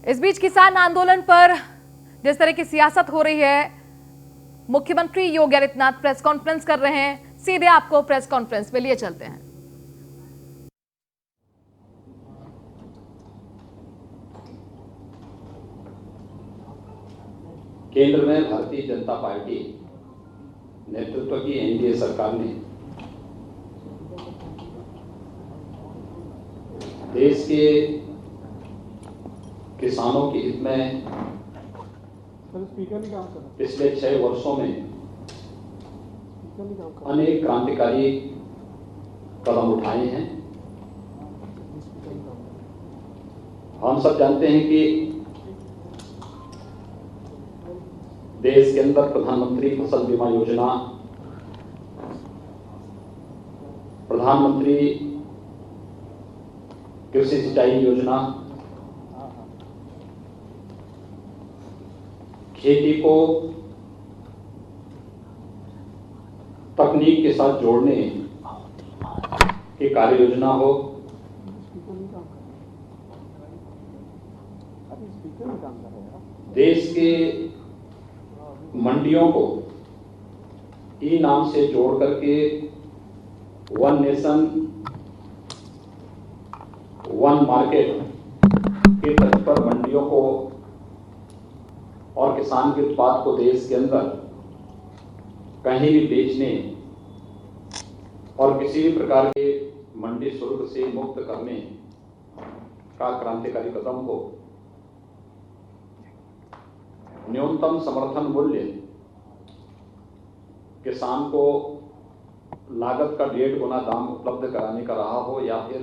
इस बीच किसान आंदोलन पर जिस तरह की सियासत हो रही है, मुख्यमंत्री योगी आदित्यनाथ प्रेस कॉन्फ्रेंस कर रहे हैं। सीधे आपको प्रेस कॉन्फ्रेंस में लिए चलते हैं। केंद्र में भारतीय जनता पार्टी नेतृत्व की एनडीए सरकार ने देश के किसानों के हित में पिछले 6 वर्षों में अनेक क्रांतिकारी कदम उठाए हैं। हम सब जानते हैं कि देश के अंदर प्रधानमंत्री फसल बीमा योजना, प्रधानमंत्री कृषि सिंचाई योजना, खेती को तकनीक के साथ जोड़ने की कार्य योजना हो, देश के मंडियों को ई नाम से जोड़ करके वन नेशन वन मार्केट के तर्ज पर मंडियों को और किसान के उत्पाद को देश के अंदर कहीं भी बेचने और किसी भी प्रकार के मंडी शुल्क से मुक्त करने का क्रांतिकारी कदम हो। न्यूनतम समर्थन मूल्य किसान को लागत का 1.5 गुना दाम उपलब्ध कराने का रहा हो, या फिर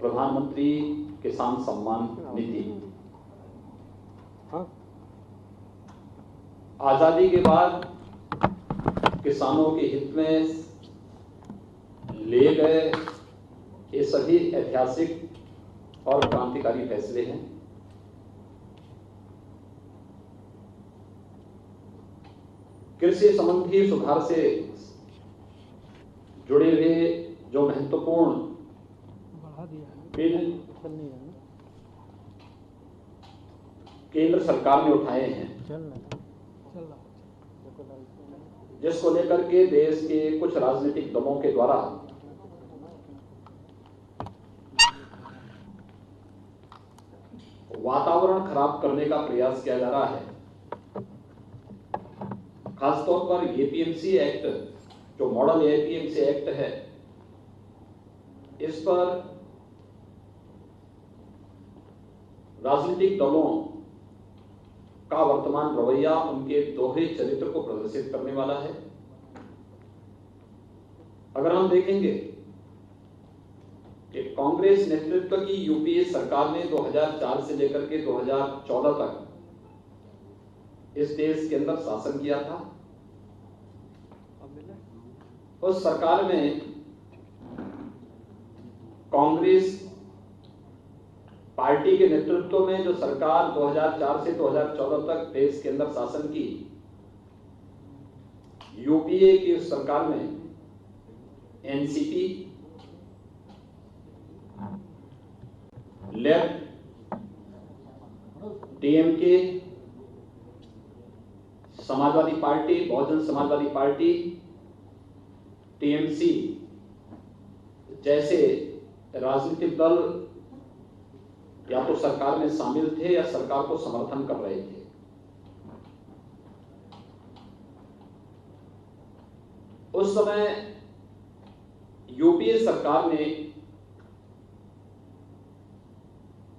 प्रधानमंत्री किसान सम्मान निधि। आजादी के बाद किसानों के हित में लिए गए ये सभी ऐतिहासिक और क्रांतिकारी फैसले हैं। कृषि संबंधी सुधार से जुड़े हुए जो महत्वपूर्ण बिल केंद्र सरकार ने उठाए हैं, जिसको लेकर के देश के कुछ राजनीतिक दलों के द्वारा वातावरण खराब करने का प्रयास किया जा रहा है। खासतौर पर एपीएमसी एक्ट, जो मॉडल एपीएमसी एक्ट है, इस पर राजनीतिक दलों का वर्तमान रवैया उनके दोहरे चरित्र को प्रदर्शित करने वाला है। अगर हम देखेंगे कि कांग्रेस नेतृत्व की यूपीए सरकार ने 2004 से लेकर के 2014 तक इस देश के अंदर शासन किया था। उस सरकार में कांग्रेस पार्टी के नेतृत्व में जो सरकार 2004 से 2014 तक देश के अंदर शासन की, यूपीए की उस सरकार में NCP, left, DMK, Samajwadi party, Bahujan Samajwadi party, TMC जैसे राजनीतिक दल या तो सरकार में शामिल थे या सरकार को समर्थन कर रहे थे। उस समय यूपीए सरकार ने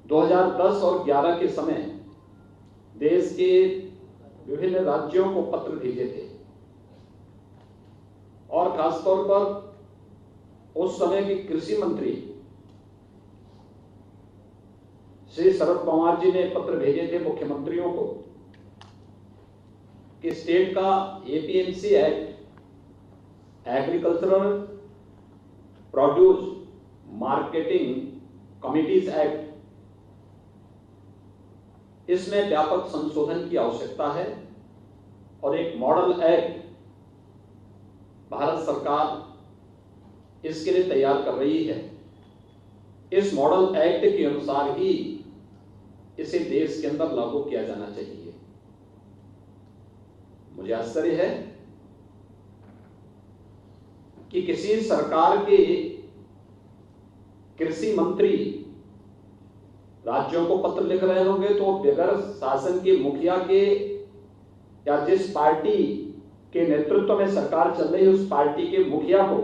2010 और 11 के समय देश के विभिन्न राज्यों को पत्र भेजे थे, और खासतौर पर उस समय के कृषि मंत्री श्री शरद पवार जी ने पत्र भेजे थे मुख्यमंत्रियों को कि स्टेट का APMC act, agricultural produce marketing committees act, इसमें व्यापक संशोधन की आवश्यकता है और एक मॉडल एक्ट भारत सरकार इसके लिए तैयार कर रही है। इस मॉडल एक्ट के अनुसार ही इसे देश के अंदर लागू किया जाना चाहिए। मुझे आश्चर्य है कि किसी सरकार के कृषि मंत्री राज्यों को पत्र लिख रहे होंगे तो बगैर शासन के मुखिया के या जिस पार्टी के नेतृत्व में सरकार चल रही है उस पार्टी के मुखिया को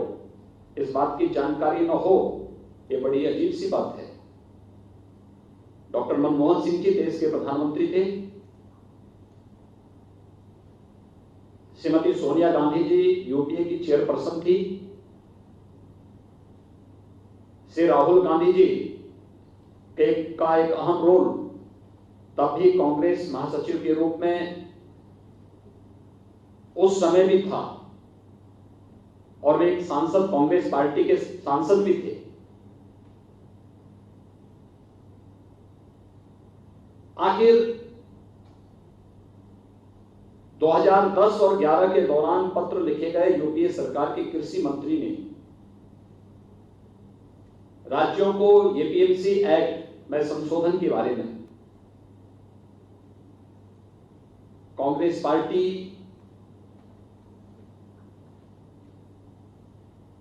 इस बात की जानकारी न हो, ये बड़ी अजीब सी बात है। डॉक्टर मनमोहन सिंह जी देश के प्रधानमंत्री थे, श्रीमती सोनिया गांधी जी यूपीए की चेयरपर्सन थी, श्री राहुल गांधी जी का एक अहम रोल तब भी कांग्रेस महासचिव के रूप में उस समय भी था और वे एक सांसद, कांग्रेस पार्टी के सांसद भी थे। आखिर 2010 और 11 के दौरान पत्र लिखे गए यूपीए सरकार के कृषि मंत्री ने राज्यों को एपीएमसी एक्ट में संशोधन के बारे में कांग्रेस पार्टी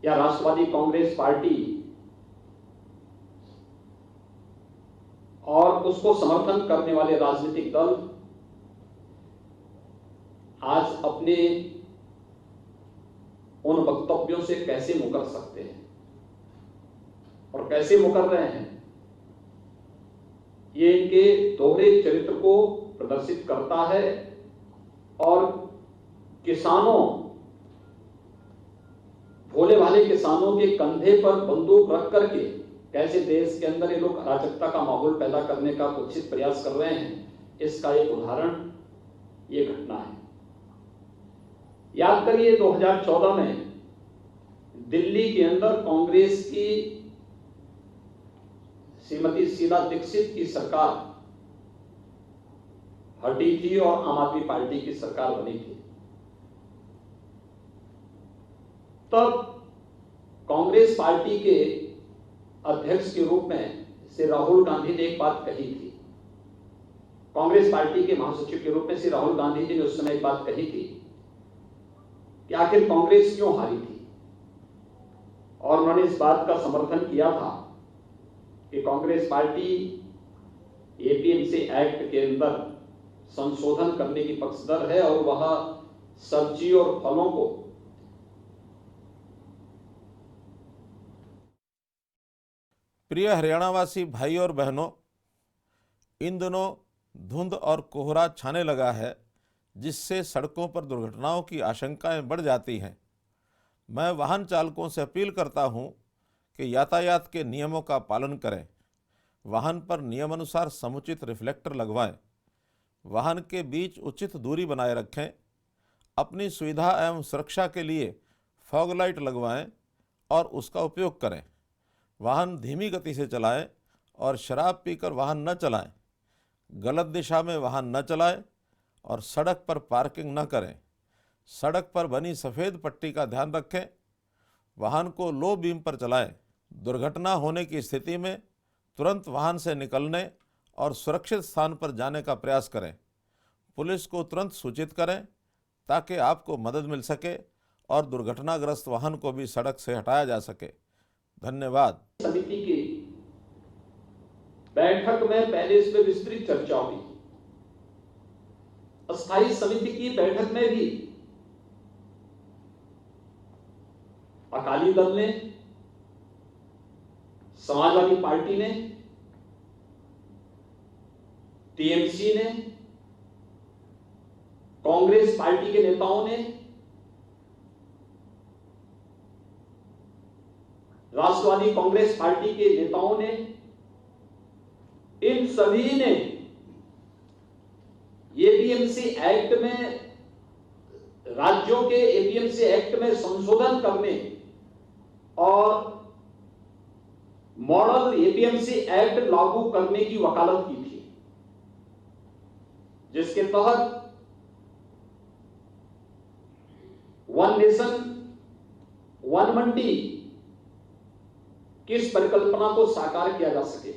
या राष्ट्रवादी कांग्रेस पार्टी और उसको समर्थन करने वाले राजनीतिक दल आज अपने उन वक्तव्यों से कैसे मुकर सकते हैं और कैसे मुकर रहे हैं, ये इनके दोहरे चरित्र को प्रदर्शित करता है और किसानों, भोले भाले किसानों के कंधे पर बंदूक रख करके कैसे देश के अंदर ये लोग अराजकता का माहौल पैदा करने का कुत्सित प्रयास कर रहे हैं, इसका एक उदाहरण ये घटना है। याद करिए 2014 में दिल्ली के अंदर कांग्रेस की श्रीमती शीला दीक्षित की सरकार हटी थी और आम आदमी पार्टी की सरकार बनी थी। तब कांग्रेस पार्टी के अध्यक्ष के रूप में श्री राहुल गांधी ने एक बात कही थी। कांग्रेस पार्टी के महासचिव के रूप में श्री राहुल गांधी जी ने उस समय एक बात कही थी कि आखिर कांग्रेस क्यों हारी थी, और उन्होंने इस बात का समर्थन किया था कि कांग्रेस पार्टी एपीएमसी एक्ट के अंदर संशोधन करने की पक्षधर है और वह सब्जी और फलों को प्रिय हरियाणावासी भाई और बहनों, इन दिनों धुंध और कोहरा छाने लगा है, जिससे सड़कों पर दुर्घटनाओं की आशंकाएं बढ़ जाती हैं। मैं वाहन चालकों से अपील करता हूं कि यातायात के नियमों का पालन करें, वाहन पर नियमानुसार समुचित रिफ्लेक्टर लगवाएं, वाहन के बीच उचित दूरी बनाए रखें, अपनी सुविधा एवं सुरक्षा के लिए फॉग लाइट लगवाएं और उसका उपयोग करें। वाहन धीमी गति से चलाएं और शराब पीकर वाहन न चलाएं। गलत दिशा में वाहन न चलाएं और सड़क पर पार्किंग न करें। सड़क पर बनी सफ़ेद पट्टी का ध्यान रखें। वाहन को लो बीम पर चलाएं। दुर्घटना होने की स्थिति में तुरंत वाहन से निकलने और सुरक्षित स्थान पर जाने का प्रयास करें। पुलिस को तुरंत सूचित करें ताकि आपको मदद मिल सके और दुर्घटनाग्रस्त वाहन को भी सड़क से हटाया जा सके। धन्यवाद। समिति की बैठक में पहले इस पर विस्तृत चर्चा हुई। अस्थायी समिति की बैठक में भी अकाली दल ने, समाजवादी पार्टी ने, टीएमसी ने, कांग्रेस पार्टी के नेताओं ने, राष्ट्रवादी कांग्रेस पार्टी के नेताओं ने, इन सभी ने एपीएमसी एक्ट में, राज्यों के एपीएमसी एक्ट में संशोधन करने और मॉडल एपीएमसी एक्ट लागू करने की वकालत की थी, जिसके तहत वन नेशन वन मंडी किस परिकल्पना को साकार किया जा सके।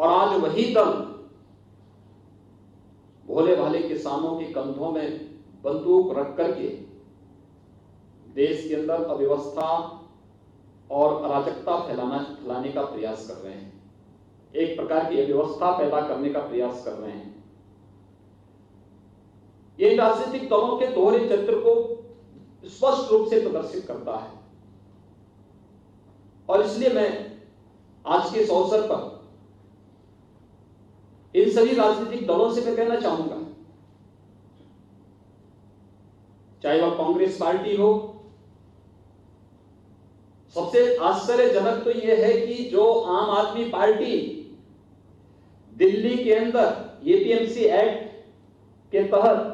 और आज वही दल भोले भाले किसानों के कंधों में बंदूक रख करके देश के अंदर अव्यवस्था और अराजकता फैलाने का प्रयास कर रहे हैं। एक प्रकार की अव्यवस्था पैदा करने का प्रयास कर रहे हैं। ये राजनीतिक दलों के दोहरे चरित्र को स्पष्ट रूप से प्रदर्शित करता है और इसलिए मैं आज के इस अवसर पर इन सभी राजनीतिक दलों से मैं कहना चाहूंगा, चाहे वह कांग्रेस पार्टी हो, सबसे आश्चर्यजनक तो यह है कि जो आम आदमी पार्टी दिल्ली के अंदर एपीएमसी एक्ट के तहत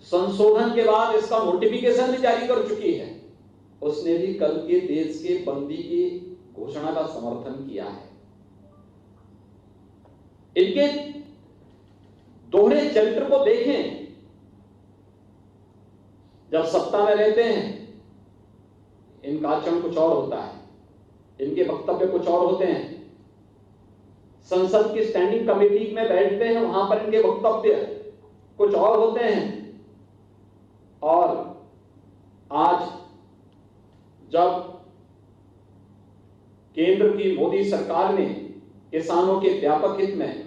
संशोधन के बाद इसका नोटिफिकेशन भी जारी कर चुकी है, उसने भी कल के देश के बंदी की घोषणा का समर्थन किया है। इनके दोहरे चरित्र को देखें। जब सत्ता में रहते हैं इनका आचरण कुछ और होता है, इनके वक्तव्य कुछ और होते हैं। संसद की स्टैंडिंग कमेटी में बैठते हैं, वहां पर इनके वक्तव्य कुछ और होते हैं। और आज जब केंद्र की मोदी सरकार ने किसानों के व्यापक हित में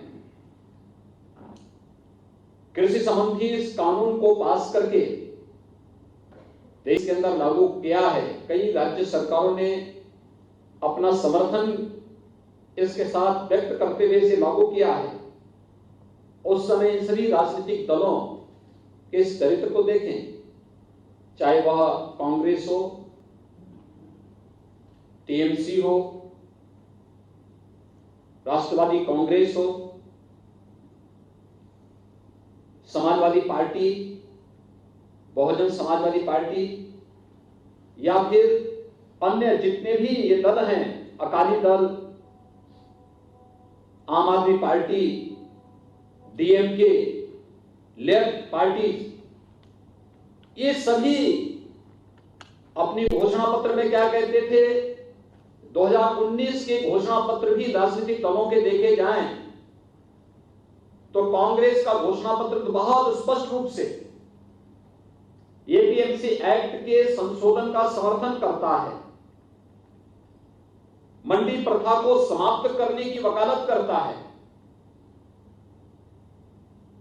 कृषि संबंधी इस कानून को पास करके देश के अंदर लागू किया है, कई राज्य सरकारों ने अपना समर्थन इसके साथ व्यक्त करते हुए इसे लागू किया है। उस समय इन सभी राजनीतिक दलों के इस चरित्र को देखें, चाहे वह कांग्रेस हो, टीएमसी हो, राष्ट्रवादी कांग्रेस हो, समाजवादी पार्टी, बहुजन समाजवादी पार्टी या फिर अन्य जितने भी ये दल हैं, अकाली दल, आम आदमी पार्टी, डीएमके, लेफ्ट पार्टी, ये सभी अपनी घोषणा पत्र में क्या कहते थे? 2019 के घोषणा पत्र भी राजनीतिक दलों के देखे जाएं तो कांग्रेस का घोषणा पत्र तो बहुत स्पष्ट रूप से एपीएमसी एक्ट के संशोधन का समर्थन करता है, मंडी प्रथा को समाप्त करने की वकालत करता है।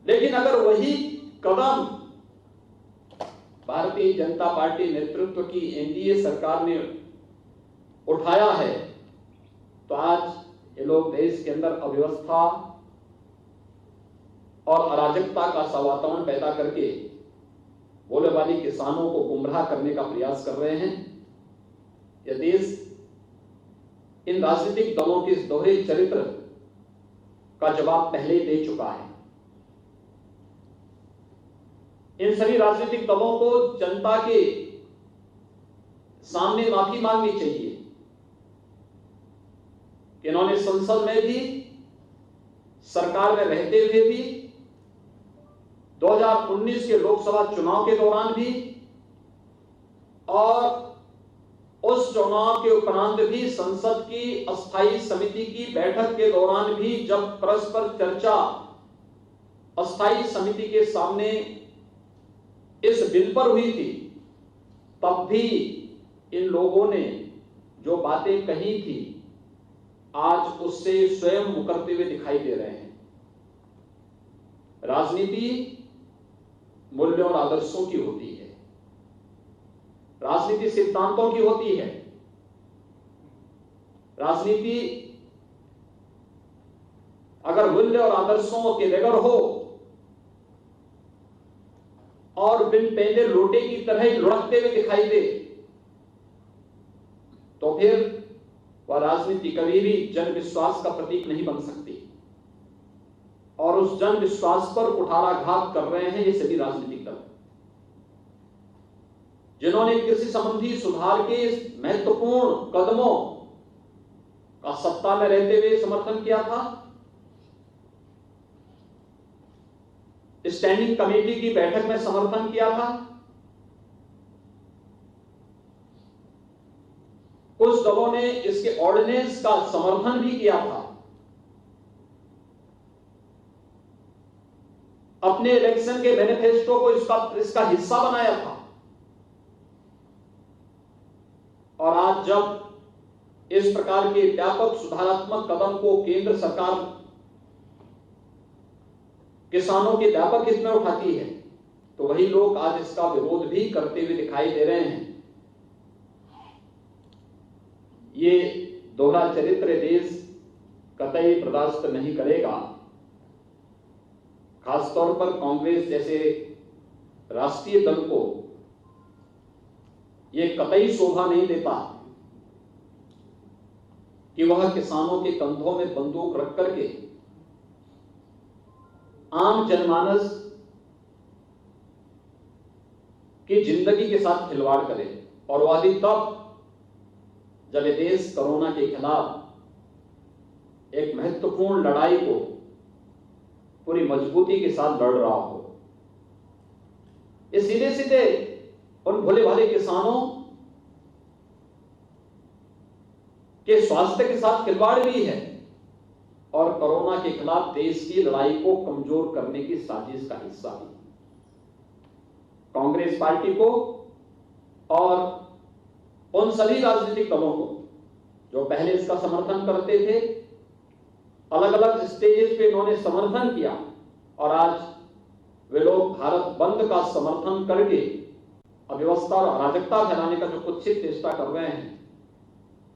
लेकिन अगर वही कदम भारतीय जनता पार्टी नेतृत्व की एनडीए सरकार ने उठाया है तो आज ये लोग देश के अंदर अव्यवस्था और अराजकता का सा वातावरण पैदा करके भोले भाले किसानों को गुमराह करने का प्रयास कर रहे हैं। यह देश इन राजनीतिक दलों के इस दोहरे चरित्र का जवाब पहले ही दे चुका है। इन सभी राजनीतिक दलों को जनता के सामने माफी मांगनी चाहिए कि इन्होंने संसद में भी, सरकार में रहते हुए भी, 2019 के लोकसभा चुनाव के दौरान भी और उस चुनाव के उपरांत भी संसद की अस्थायी समिति की बैठक के दौरान भी जब परस्पर चर्चा अस्थायी समिति के सामने इस बिल पर हुई थी, तब भी इन लोगों ने जो बातें कही थी आज उससे स्वयं मुकरते हुए दिखाई दे रहे हैं। राजनीति मूल्यों और आदर्शों की होती है, राजनीति सिद्धांतों की होती है। राजनीति अगर मूल्य और आदर्शों के बगैर हो और बिन पहले लोटे की तरह ही लुढ़कते हुए दिखाई दे तो फिर वह राजनीति कभी भी जन विश्वास का प्रतीक नहीं बन सकती। और उस जन विश्वास पर कुठाराघात कर रहे हैं ये सभी राजनीतिक दल, जिन्होंने कृषि संबंधी सुधार के इस महत्वपूर्ण कदमों का सत्ता में रहते हुए समर्थन किया था। स्टैंडिंग कमेटी की बैठक में समर्थन किया था। कुछ दलों ने इसके ऑर्डिनेंस का समर्थन भी किया था, अपने इलेक्शन के मैनिफेस्टो को इसका हिस्सा बनाया था। और आज जब इस प्रकार के व्यापक सुधारात्मक कदम को केंद्र सरकार किसानों के व्यापक हित में उठाती है, तो वही लोग आज इसका विरोध भी करते हुए दिखाई दे रहे हैं। ये दोहरा चरित्र देश कतई बर्दाश्त नहीं करेगा। खासतौर पर कांग्रेस जैसे राष्ट्रीय दल को ये कतई शोभा नहीं देता कि वह किसानों के कंधों में बंदूक रख करके आम जनमानस की जिंदगी के साथ खिलवाड़ करे, और वह भी तब जब ये देश कोरोना के खिलाफ एक महत्वपूर्ण लड़ाई को पूरी मजबूती के साथ लड़ रहा हो। ये सीधे सीधे उन भोले भाले किसानों के स्वास्थ्य के साथ खिलवाड़ भी है, और कोरोना के खिलाफ देश की लड़ाई को कमजोर करने की साजिश का हिस्सा भी। कांग्रेस पार्टी को और उन सभी राजनीतिक दलों को जो पहले इसका समर्थन करते थे, अलग अलग स्टेजेस पे इन्होंने समर्थन किया, और आज वे लोग भारत बंद का समर्थन करके अव्यवस्था और अराजकता फैलाने का जो कुत्सित चेष्टा कर रहे हैं,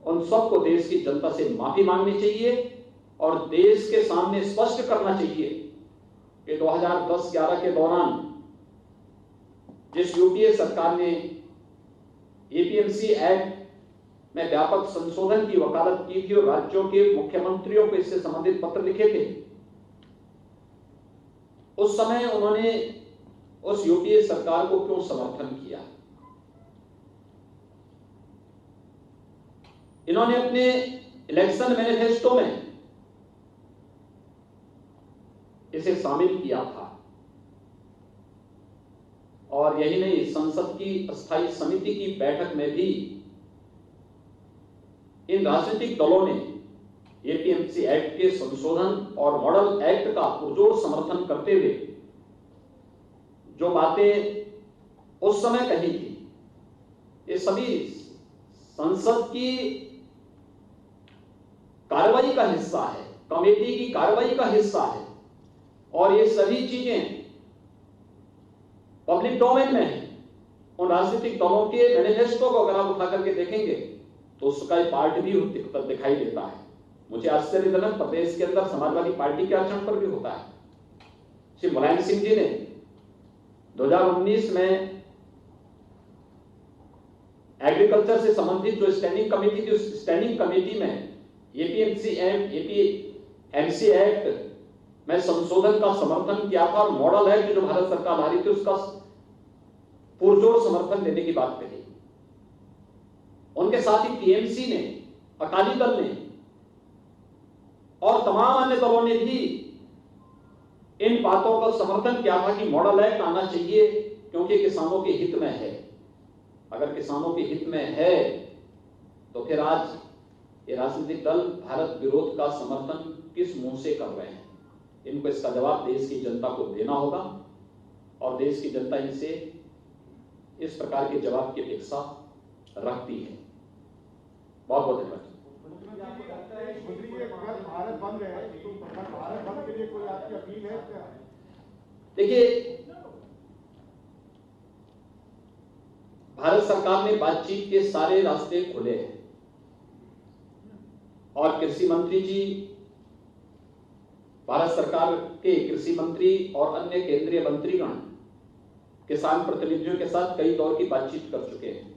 उन सबको देश की जनता से माफी मांगनी चाहिए और देश के सामने स्पष्ट करना चाहिए कि 2010-11 के दौरान जिस यूपीए सरकार ने एपीएमसी एक्ट में व्यापक संशोधन की वकालत की थी और राज्यों के मुख्यमंत्रियों को इससे संबंधित पत्र लिखे थे, उस समय उन्होंने उस यूपीए सरकार को क्यों समर्थन किया? इन्होंने अपने इलेक्शन मैनिफेस्टो में इसे शामिल किया था, और यही नहीं, संसद की अस्थायी समिति की बैठक में भी इन राजनीतिक दलों ने एपीएमसी एक्ट के संशोधन और मॉडल एक्ट का पुरजोर समर्थन करते हुए जो बातें उस समय कही थी, ये सभी संसद की कार्रवाई का हिस्सा है, कमेटी की कार्रवाई का हिस्सा है, और ये सभी चीजें पब्लिक डोमेन में है। उन राजनीतिक दलों के मैनिफेस्टो को अगर आप उठा करके देखेंगे तो उसका एक पार्ट भी दिखाई देता है। मुझे आश्चर्यजनक प्रदेश के अंदर समाजवादी पार्टी के आचरण पर भी होता है। श्री मुलायम सिंह जी ने 2019 में एग्रीकल्चर से संबंधित जो स्टैंडिंग कमेटी थी, उस स्टैंडिंग कमेटी में एपीएमसी एक्ट, एपीएमसी एक्ट में संशोधन का समर्थन किया था, और मॉडल एक्ट जो भारत सरकार ला रही थी उसका पुरजोर समर्थन देने की बात कही। उनके साथ ही टीएमसी ने, अकाली दल ने और तमाम अन्य दलों ने भी इन बातों का समर्थन किया था कि मॉडल एक्ट आना चाहिए, क्योंकि किसानों के हित में है। अगर किसानों के हित में है तो फिर आज ये राजनीतिक दल भारत विरोध का समर्थन किस मुंह से कर रहे हैं? इनको इसका जवाब देश की जनता को देना होगा, और देश की जनता इनसे इस प्रकार के जवाब की अपेक्षा रखती है। बहुत बहुत धन्यवाद। भारत बंद है, तो भारत बंद के लिए कोई आपकी अपील है क्या? देखिए, भारत सरकार ने बातचीत के सारे रास्ते खोले हैं, और कृषि मंत्री जी, भारत सरकार के कृषि मंत्री और अन्य केंद्रीय मंत्रीगण किसान प्रतिनिधियों के साथ कई दौर की बातचीत कर चुके हैं।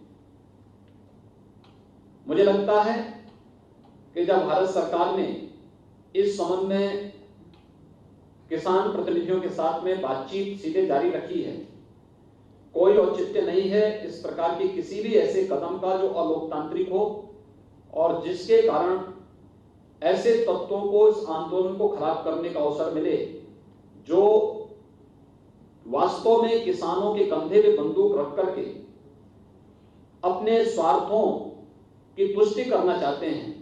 मुझे लगता है कि जब भारत सरकार ने इस संबंध में किसान प्रतिनिधियों के साथ में बातचीत सीधे जारी रखी है, कोई औचित्य नहीं है इस प्रकार के किसी भी ऐसे कदम का जो अलोकतांत्रिक हो और जिसके कारण ऐसे तत्वों को इस आंदोलन को खराब करने का अवसर मिले जो वास्तव में किसानों के कंधे पे बंदूक रख करके अपने स्वार्थों की पुष्टि करना चाहते हैं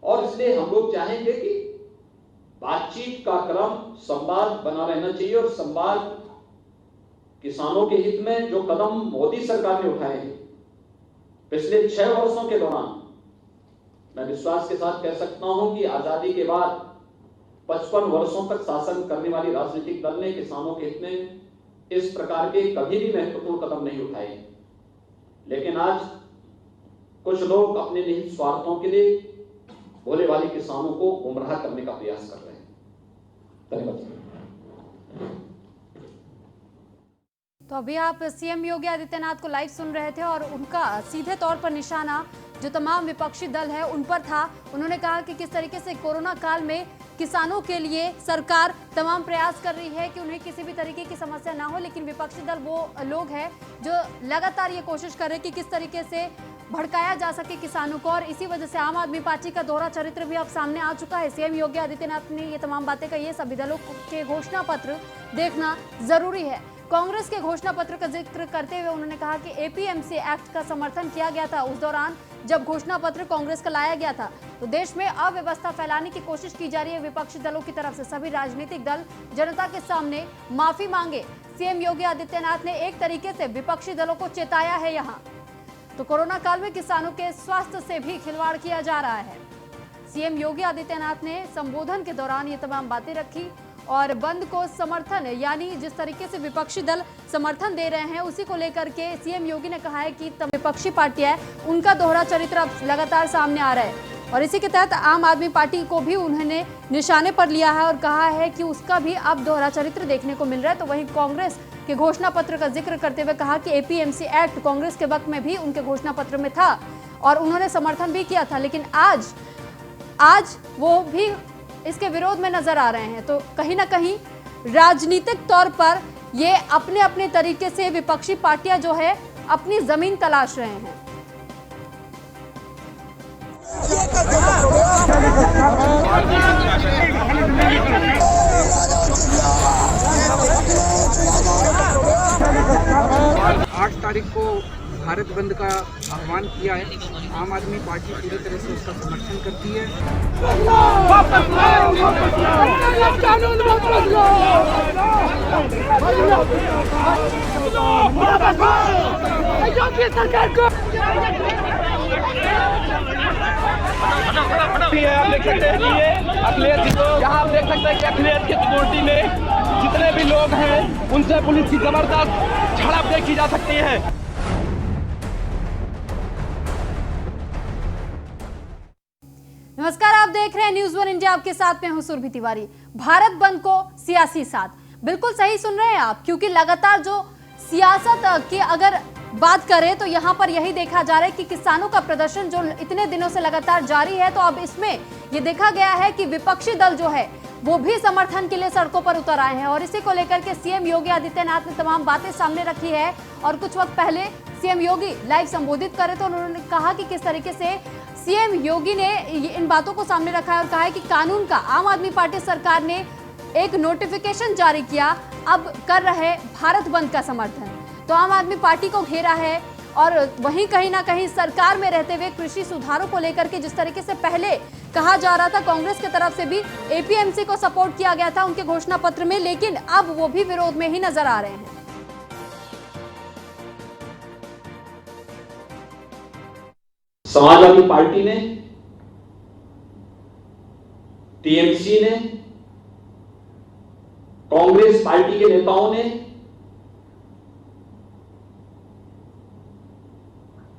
और इसलिए हम लोग चाहेंगे कि बातचीत का क्रम, संवाद बना रहना चाहिए और संवाद किसानों के हित में जो कदम मोदी सरकार ने उठाए हैं पिछले 6 वर्षों के दौरान, मैं विश्वास के साथ कह सकता हूं कि आजादी के बाद 55 वर्षों तक शासन करने वाली राजनीतिक दल ने किसानों के हित में इस प्रकार के कभी भी महत्वपूर्ण कदम नहीं उठाए। लेकिन आज कुछ लोग अपने निहित स्वार्थों के लिए भोले वाले किसानों को गुमराह करने का प्रयास कर रहे हैं। धन्यवाद। तो अभी आप सीएम योगी आदित्यनाथ को लाइव सुन रहे थे और उनका सीधे तौर पर निशाना जो तमाम विपक्षी दल है उन पर था। उन्होंने कहा कि किस तरीके से कोरोना काल में किसानों के लिए सरकार तमाम प्रयास कर रही है कि उन्हें किसी भी तरीके की समस्या ना हो, लेकिन विपक्षी दल वो लोग हैं जो लगातार ये कोशिश कर रहे हैं कि किस तरीके से भड़काया जा सके किसानों को, और इसी वजह से आम आदमी पार्टी का दोहरा चरित्र भी अब सामने आ चुका है। सीएम योगी आदित्यनाथ ने ये तमाम बातें कही है। सभी दलों के घोषणा पत्र देखना जरूरी है। कांग्रेस के घोषणा पत्र का जिक्र करते हुए उन्होंने कहा कि एपीएमसी एक्ट का समर्थन किया गया था उस दौरान जब घोषणा पत्र कांग्रेस का लाया गया था। तो देश में अव्यवस्था फैलाने की कोशिश की जा रही है विपक्षी दलों की तरफ से। सभी राजनीतिक दल जनता के सामने माफी मांगे। सीएम योगी आदित्यनाथ ने एक तरीके से विपक्षी दलों को चेताया है। यहाँ तो कोरोना काल में किसानों के स्वास्थ्य से भी खिलवाड़ किया जा रहा है। सीएम योगी आदित्यनाथ ने संबोधन के दौरान ये तमाम बातें रखी और बंद को समर्थन, यानी जिस तरीके से विपक्षी दल समर्थन दे रहे हैं उसी को लेकर के सीएम योगी ने कहा है कि विपक्षी पार्टियां हैं उनका दोहरा चरित्र अब लगातार सामने आ रहा है। और इसी के तहत आम आदमी पार्टी को भी उन्होंने निशाने पर लिया है और कहा है कि उसका भी अब दोहरा चरित्र देखने को मिल रहा है। तो वहीं कांग्रेस के घोषणा पत्र का जिक्र करते हुए कहा कि एपीएमसी एक्ट कांग्रेस के वक्त में भी उनके घोषणा पत्र में था और उन्होंने समर्थन भी किया था, लेकिन आज वो भी इसके विरोध में नजर आ रहे हैं। तो कहीं ना कहीं राजनीतिक तौर पर ये अपने अपने तरीके से विपक्षी पार्टियां जो है अपनी जमीन तलाश रहे हैं। आठ तारीख को भारत बंद का आह्वान किया है। आम आदमी पार्टी पूरी तरह से उसका समर्थन करती है। आप देख सकते हैं कि ये अखिलेश जी को यहाँ आप देख सकते हैं कि अखिलेश की सिक्योरिटी में जितने भी लोग हैं उनसे पुलिस की जबरदस्त झड़प देखी जा सकती है। नमस्कार, आप देख रहे हैं न्यूज़ 1 इंडिया। आपके साथ में हूं सुरभि तिवारी। भारत बंद को सियासी साथ, बिल्कुल सही सुन रहे हैं आप, क्योंकि लगातार जो सियासत की अगर बात करें तो यहां पर यही देखा जा रहा है कि किसानों का प्रदर्शन जो इतने दिनों से लगातार जारी है, तो अब इसमें यह देखा गया है कि विपक्षी दल जो है वो भी समर्थन के लिए सड़कों पर उतर आए हैं। और इसी को लेकर के सीएम योगी आदित्यनाथ ने तमाम बातें सामने रखी है। और कुछ वक्त पहले सीएम योगी लाइव संबोधित करे तो उन्होंने कहा कि किस तरीके से सीएम योगी ने इन बातों को सामने रखा है और कहा है कि कानून का आम आदमी पार्टी सरकार ने एक नोटिफिकेशन जारी किया, अब कर रहे भारत बंद का समर्थन। तो आम आदमी पार्टी को घेरा है और वहीं कहीं ना कहीं सरकार में रहते हुए कृषि सुधारों को लेकर के जिस तरीके से पहले कहा जा रहा था, कांग्रेस की तरफ से भी एपीएमसी को सपोर्ट किया गया था उनके घोषणा पत्र में, लेकिन अब वो भी विरोध में ही नजर आ रहे हैं। समाजवादी पार्टी ने, टीएमसी ने, कांग्रेस पार्टी के नेताओं ने,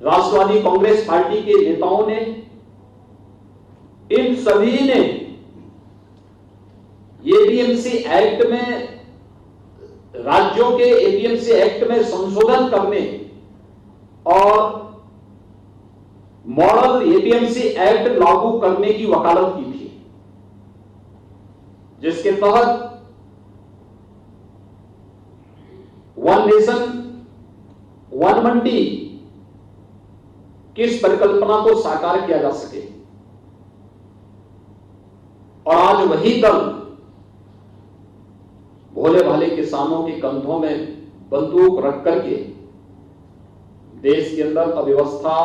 राष्ट्रवादी कांग्रेस पार्टी के नेताओं ने, इन सभी ने एपीएमसी एक्ट में, राज्यों के एपीएमसी एक्ट में संशोधन करने और मॉडल एपीएमसी एक्ट लागू करने की वकालत की थी, जिसके तहत वन नेशन वन मंडी किस परिकल्पना को साकार किया जा सके। और आज वही दल भोले भाले किसानों के कंधों में बंदूक रख करके देश के अंदर अव्यवस्था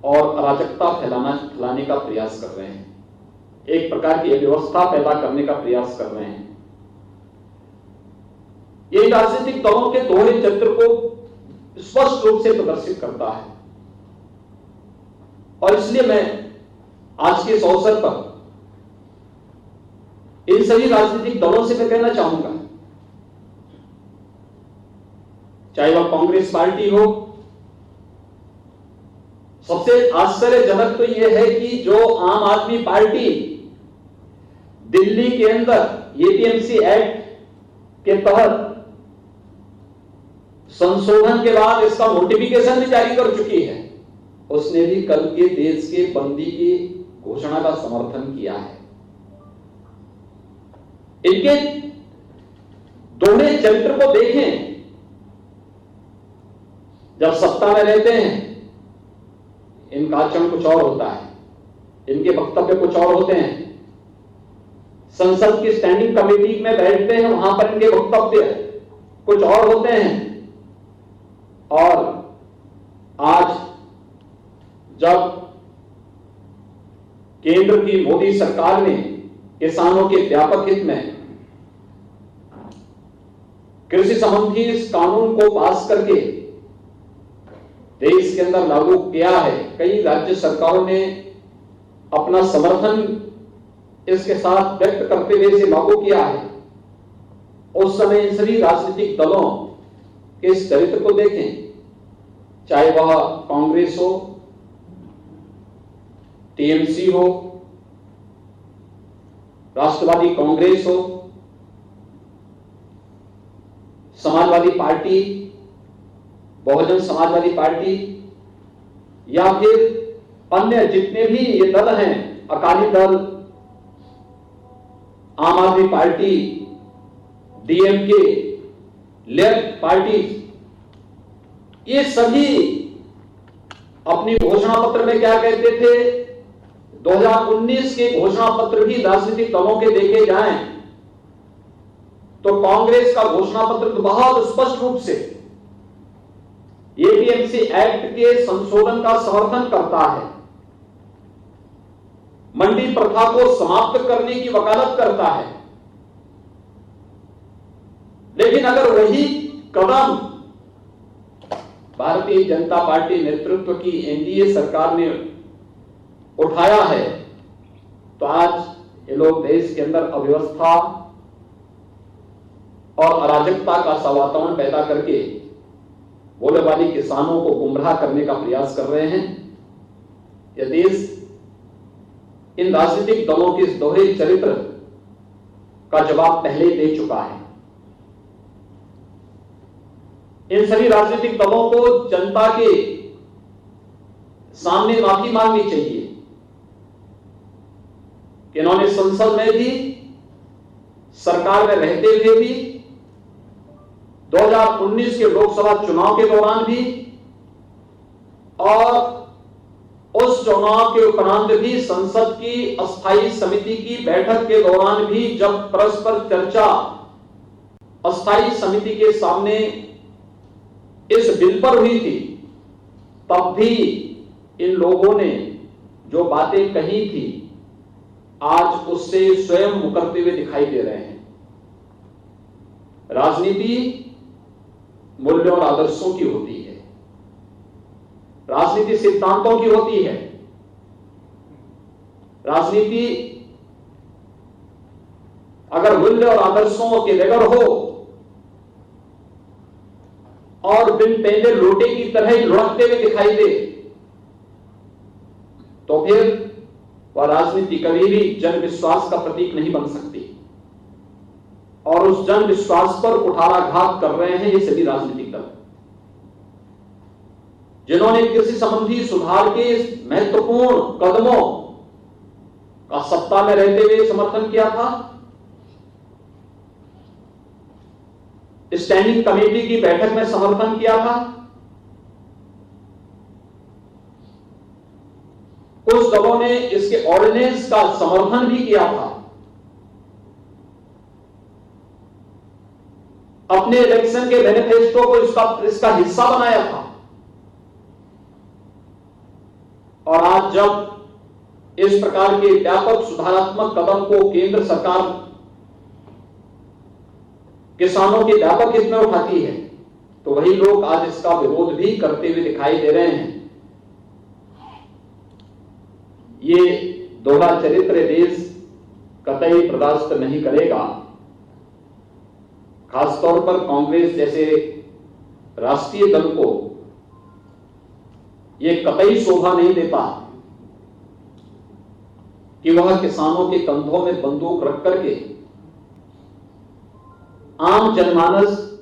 और अराजकता फैलाने का प्रयास कर रहे हैं, एक प्रकार की अव्यवस्था पैदा करने का प्रयास कर रहे हैं। ये राजनीतिक दलों के दोहरे चरित्र को स्पष्ट रूप से प्रदर्शित करता है और इसलिए मैं आज के इस अवसर पर इन सभी राजनीतिक दलों से मैं कहना चाहूंगा, चाहे वह कांग्रेस पार्टी हो, सबसे आश्चर्यजनक तो यह है कि जो आम आदमी पार्टी दिल्ली के अंदर एपीएमसी एक्ट के तहत संशोधन के बाद इसका नोटिफिकेशन भी जारी कर चुकी है, उसने भी कल के देश के बंदी की घोषणा का समर्थन किया है। इनके दोहरे चरित्र को देखें, जब सत्ता में रहते हैं इनका आचरण कुछ और होता है, इनके वक्तव्य कुछ और होते हैं, संसद की स्टैंडिंग कमेटी में बैठते हैं वहां पर इनके वक्तव्य कुछ और होते हैं, और आज जब केंद्र की मोदी सरकार ने किसानों के व्यापक हित में कृषि संबंधी इस कानून को पास करके देश के अंदर लागू किया है, कई राज्य सरकारों ने अपना समर्थन इसके साथ व्यक्त करते हुए इसे लागू किया है। उस समय इन सभी राजनीतिक दलों के इस चरित्र को देखें, चाहे वह कांग्रेस हो, टीएमसी हो, राष्ट्रवादी कांग्रेस हो, समाजवादी पार्टी, बहुजन समाजवादी पार्टी, या फिर अन्य जितने भी ये दल हैं, अकाली दल, आम आदमी पार्टी, डीएमके, लेफ्ट पार्टी, ये सभी अपनी घोषणा पत्र में क्या कहते थे? 2019 के घोषणा पत्र भी राजनीतिक दलों के देखे जाएं तो कांग्रेस का घोषणा पत्र तो बहुत स्पष्ट रूप से एपीएमसी एक्ट के संशोधन का समर्थन करता है, मंडी प्रथा को समाप्त करने की वकालत करता है। लेकिन अगर वही कदम भारतीय जनता पार्टी नेतृत्व की एनडीए सरकार ने उठाया है तो आज ये लोग देश के अंदर अव्यवस्था और अराजकता का सा वातावरण पैदा करके भोले वाली किसानों को गुमराह करने का प्रयास कर रहे हैं। यह देश इन राजनीतिक दलों के इस दोहरे चरित्र का जवाब पहले ही दे चुका है। इन सभी राजनीतिक दलों को जनता के सामने माफी मांगनी चाहिए कि इन्होंने संसद में भी, सरकार में रहते हुए भी, 2019 के लोकसभा चुनाव के दौरान भी और उस चुनाव के उपरांत भी संसद की अस्थायी समिति की बैठक के दौरान भी जब परस्पर चर्चा अस्थायी समिति के सामने इस बिल पर हुई थी, तब भी इन लोगों ने जो बातें कही थी आज उससे स्वयं मुकरते हुए दिखाई दे रहे हैं। राजनीति मूल्यों और आदर्शों की होती है, राजनीति सिद्धांतों की होती है। राजनीति अगर मूल्य और आदर्शों के बगैर हो और बिन पहले लोटे की तरह ही लुढ़कते हुए दिखाई दे तो फिर वह राजनीति कभी भी जन विश्वास का प्रतीक नहीं बन सकती, और उस जन विश्वास पर कुठाराघात कर रहे हैं ये सभी राजनीतिक दल, जिन्होंने कृषि संबंधी सुधार के महत्वपूर्ण कदमों का सत्ता में रहते हुए समर्थन किया था, स्टैंडिंग कमेटी की बैठक में समर्थन किया था, कुछ दलों ने इसके ऑर्डिनेंस का समर्थन भी किया था, अपने इलेक्शन के मैनिफेस्टो को इसका हिस्सा बनाया था। और आज जब इस प्रकार के व्यापक सुधारात्मक कदम को केंद्र सरकार किसानों के व्यापक हित में उठाती है, तो वही लोग आज इसका विरोध भी करते हुए दिखाई दे रहे हैं। ये दोहरा चरित्र देश कतई बर्दाश्त नहीं करेगा। खासतौर पर कांग्रेस जैसे राष्ट्रीय दल को यह कतई शोभा नहीं देता कि वह किसानों के कंधों में बंदूक रख करके आम जनमानस